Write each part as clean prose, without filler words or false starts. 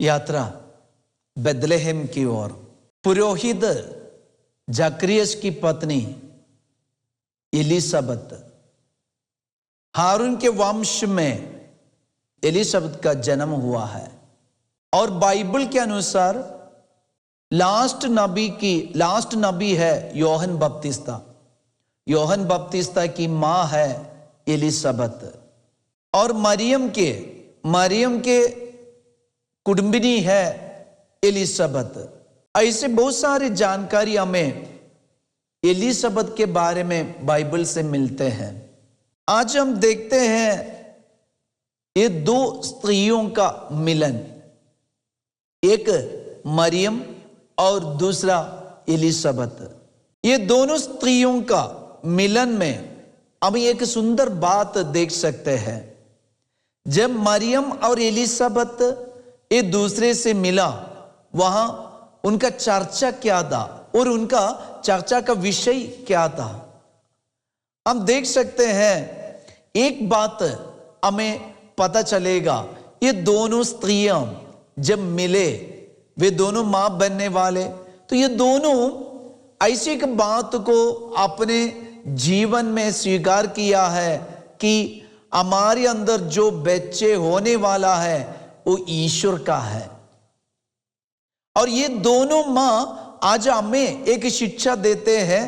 यात्रा बेथलेहम की ओर। पुरोहित जकरियस की पत्नी एलिसबत, हारून के वंश में एलिसबत का जन्म हुआ है। और बाइबल के अनुसार लास्ट नबी है योहन बपतिस्ता। योहन बपतिस्ता की मां है एलिसबत। और मरियम के कुटुंबिनी है एलिसबत। ऐसे बहुत सारी जानकारी हमें एलिसबत के बारे में बाइबल से मिलते हैं। आज हम देखते हैं ये दो स्त्रियों का मिलन, एक मरियम और दूसरा एलिसबत। ये दोनों स्त्रियों का मिलन में हम एक सुंदर बात देख सकते हैं। जब मरियम और एलिसबत एक दूसरे से मिला, वहां उनका चर्चा क्या था और उनका चर्चा का विषय क्या था, हम देख सकते हैं। एक बात हमें पता चलेगा, ये दोनों स्त्रियां जब मिले, वे दोनों मां बनने वाले, तो ये दोनों ऐसी एक बात को अपने जीवन में स्वीकार किया है कि हमारे अंदर जो बच्चे होने वाला है वो ईश्वर का है। और ये दोनों मां आज हमें एक शिक्षा देते हैं,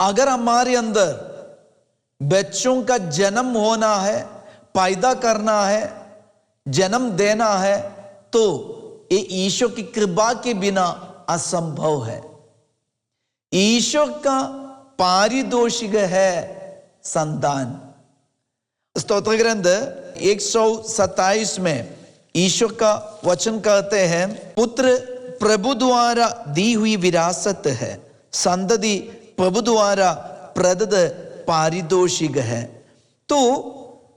अगर हमारे अंदर बच्चों का जन्म होना है, पैदा करना है, जन्म देना है, तो ये ईश्वर की कृपा के बिना असंभव है। ईश्वर का पारितोषिक है संतान। स्तोत्र ग्रंथ 127 में ईश्वर का वचन कहते हैं, पुत्र प्रभु द्वारा दी हुई विरासत है, संतति प्रभु द्वारा प्रदत्त पारितोषिक है। तो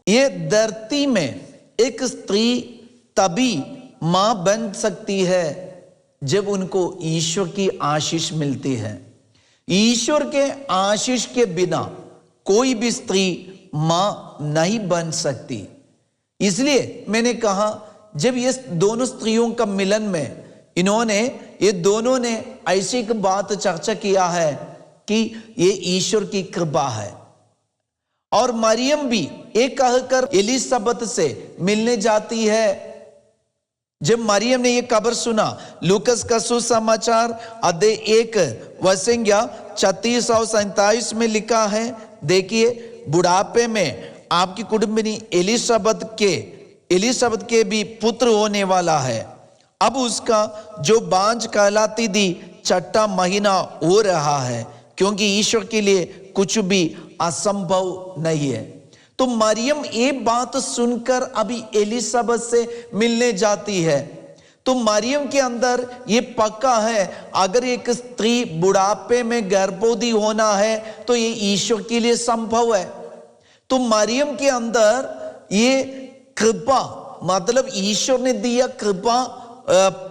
ये धरती में एक स्त्री तभी मां बन सकती है जब उनको ईश्वर की आशीष मिलती है। ईश्वर के आशीष के बिना कोई भी स्त्री मां नहीं बन सकती। इसलिए मैंने कहा, जब ये दोनों स्त्रियों का मिलन में ये दोनों ने ऐसी एक बात चर्चा किया है कि ये ईश्वर की कृपा है। और मरियम भी एक कहकर एलिसबत से मिलने जाती है। जब मरियम ने ये खबर सुना, लूकस का सुसमाचार अध्याय 1 वसंज्ञा 36 और 47 में लिखा है, देखिए, बुढ़ापे में आपकी कुटुंबिनी एलिसबत के भी पुत्र होने वाला है। अब उसका जो बांझ कहलाती थी, छठा महीना हो रहा है, क्योंकि ईश्वर के लिए कुछ भी असंभव नहीं है। तो मरियम ये बात सुनकर अभी एलिसबत से मिलने जाती है। तो मरियम के अंदर ये पक्का है, अगर एक स्त्री बुढ़ापे में गर्भवती होना है तो ये ईश्वर के लिए संभव है। तो मरियम के अंदर ये कृपा, मतलब ईश्वर ने दिया कृपा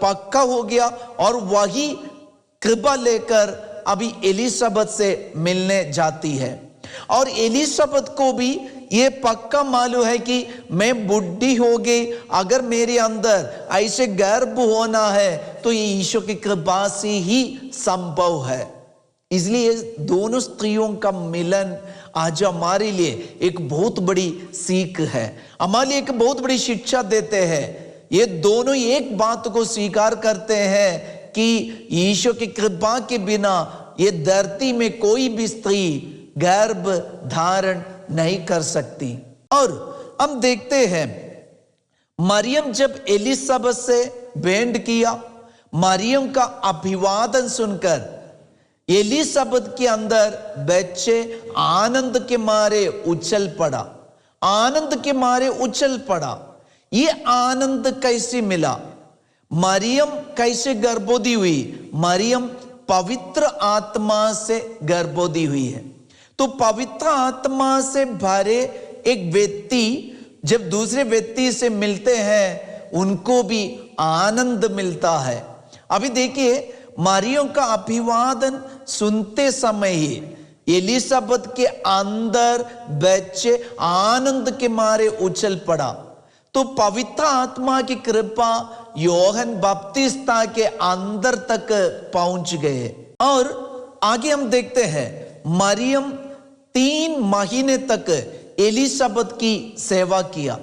पक्का हो गया, और वही कृपा लेकर अभी एलिसबत से मिलने जाती है। और एलिसबत को भी ये पक्का मालूम है कि मैं बुढ़ी हो गई, अगर मेरे अंदर ऐसे गर्भ होना है तो ये ईश्वर की कृपा से ही संभव है। इसलिए दोनों स्त्रियों का मिलन आज हमारे लिए एक बहुत बड़ी सीख है, हमारे लिए एक बहुत बड़ी शिक्षा देते हैं। ये दोनों एक बात को स्वीकार करते हैं कि ईश्वर की कृपा के बिना ये धरती में कोई भी स्त्री गर्भ धारण नहीं कर सकती। और हम देखते हैं, मरियम जब एलिसबत से भेंट किया, मरियम का अभिवादन सुनकर एलिसबत के अंदर बच्चे आनंद के मारे उछल पड़ा, आनंद के मारे उछल पड़ा। ये आनंद कैसे मिला? मरियम कैसे गर्भवती हुई? मरियम पवित्र आत्मा से गर्भवती हुई है। तो पवित्र आत्मा से भरे एक व्यक्ति जब दूसरे व्यक्ति से मिलते हैं, उनको भी आनंद मिलता है। अभी देखिए, मरियम का अभिवादन सुनते समय ही एलिसबत के अंदर बच्चे आनंद के मारे उछल पड़ा। तो तो पवित्र आत्मा की कृपा यूहन्ना बपतिस्ता के अंदर तक पहुंच गए। और आगे हम देखते हैं मरियम 3 महीने तक एलिसबत की सेवा किया।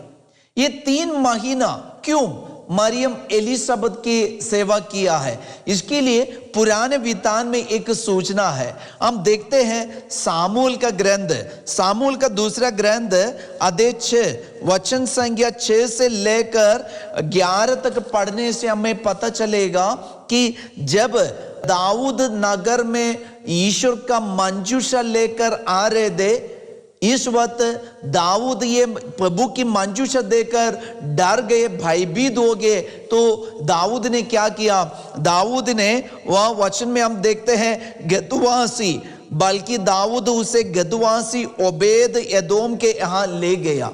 ये 3 महीना क्यों मरियम एलिसबत की सेवा किया है, इसके लिए पुराने विधान में एक सूचना है। हम देखते हैं सामूएल का ग्रंथ, सामूएल का दूसरा ग्रंथ अध्याय 6 वचन संख्या 6 से लेकर 11 तक पढ़ने से हमें पता चलेगा कि जब दाऊद नगर में ईश्वर का मंजूषा लेकर आ रहे थे, इस वक्त दाऊद ये प्रभु की मंजूषा देकर डर गए, भयभीत हो गए। तो दाऊद ने क्या किया? दाऊद ने वह वचन में हम देखते हैं गतवासी, बल्कि दाऊद उसे गतवासी ओबेद एदोम के यहाँ ले गया।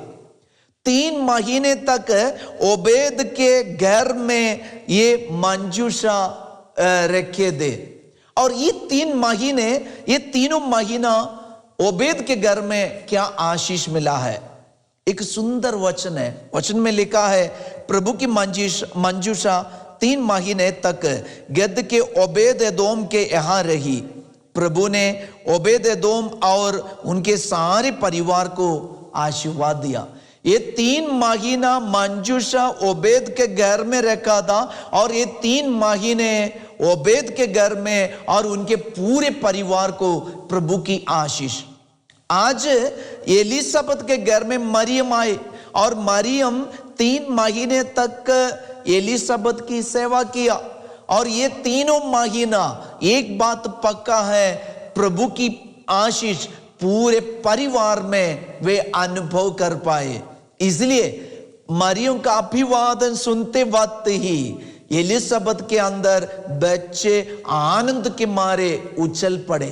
3 महीने तक ओबेद के घर में ये मंजूषा रखे थे। और ये 3 महीने, ये तीनों महीना ओबेद के घर में क्या आशीष मिला है। एक सुंदर वचन है, वचन में लिखा है प्रभु की मंजूषा 3 महीने तक गद के ओबेद एदोम के यहाँ रही। प्रभु ने ओबेद एदोम और उनके सारे परिवार को आशीर्वाद दिया। ये 3 महीना मंजूषा ओबेद के घर में रखा था और ये 3 महीने ओबेद के घर में और उनके पूरे परिवार को प्रभु की आशीष। आज एलिसबत के घर में मरियम आई और मरियम 3 महीने तक एलिसबत की सेवा किया। और ये तीनों महीना एक बात पक्का है, प्रभु की आशीष पूरे परिवार में वे अनुभव कर पाए। इसलिए मरियम का अभिवादन सुनते वक्त ही एलिसबत के अंदर बच्चे आनंद के मारे उछल पड़े।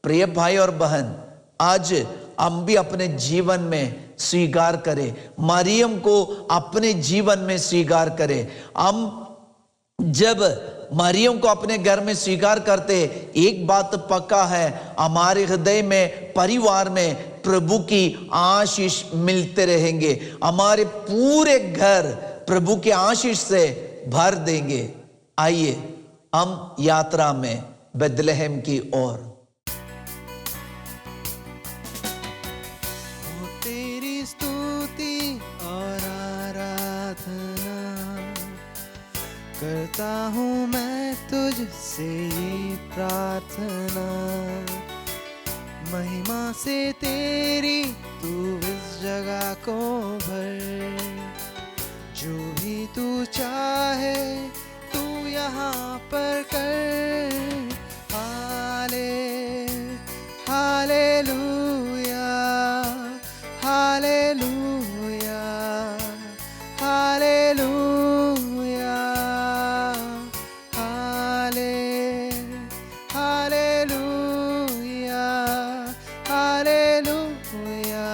प्रिय भाई और बहन, आज हम भी अपने जीवन में स्वीकार करें, मरियम को अपने जीवन में स्वीकार करें। हम जब मरियम को अपने घर में स्वीकार करते, एक बात पक्का है, हमारे हृदय में, परिवार में प्रभु की आशीष मिलते रहेंगे। हमारे पूरे घर प्रभु के आशीष से भर देंगे। आइए हम यात्रा में बेथलेहम की ओर। तेरी स्तुति और आराधना करता हूँ मैं तुझसे ये प्रार्थना, महिमा से तेरी तू इस जगह को भर, जो भी तू चाहे तू यहाँ पर कर। Hallelujah, hallelujah, hallelujah, hallelujah, hallelujah,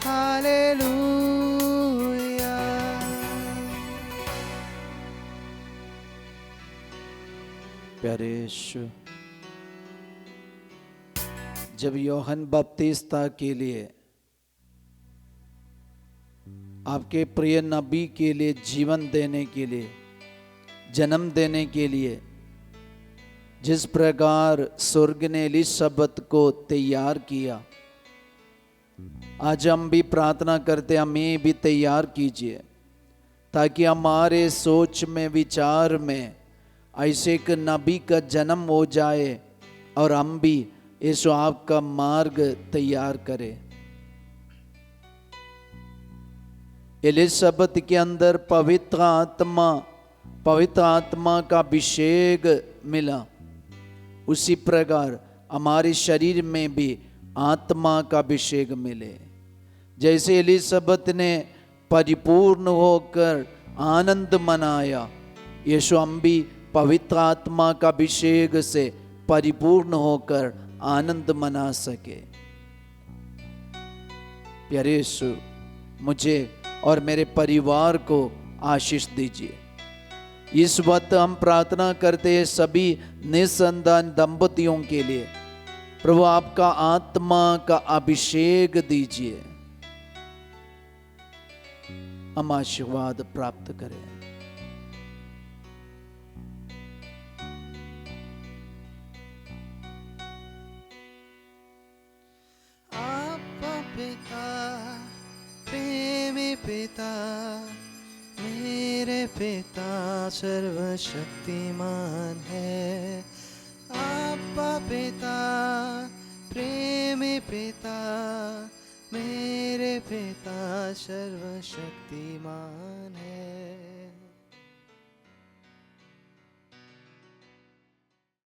hallelujah. प्यारे यीशु, जब यूहन्ना बपतिस्ता के लिए, आपके प्रिय नबी के लिए जीवन देने के लिए, जन्म देने के लिए जिस प्रकार स्वर्ग ने एलिसबत को तैयार किया, आज हम भी प्रार्थना करते हमें भी तैयार कीजिए, ताकि हमारे सोच में, विचार में ऐसे एक नबी का जन्म हो जाए और हम भी यीशु आपका मार्ग तैयार करें। एलिसबत के अंदर पवित्र आत्मा का अभिषेक मिला, उसी प्रकार हमारे शरीर में भी आत्मा का अभिषेक मिले। जैसे एलिसबत ने परिपूर्ण होकर आनंद मनाया, यीशु हम भी पवित्र आत्मा का अभिषेक से परिपूर्ण होकर आनंद मना सके। प्यारे यीशु, मुझे और मेरे परिवार को आशीष दीजिए। इस वक्त हम प्रार्थना करते हैं सभी निसंतान दंपतियों के लिए, प्रभु आपका आत्मा का अभिषेक दीजिए। हम आशीर्वाद प्राप्त करें। आपका पिता प्रेमी पिता मेरे पिता सर्वशक्तिमान है। आपका पिता प्रेमी पिता मेरे पिता सर्वशक्तिमान है।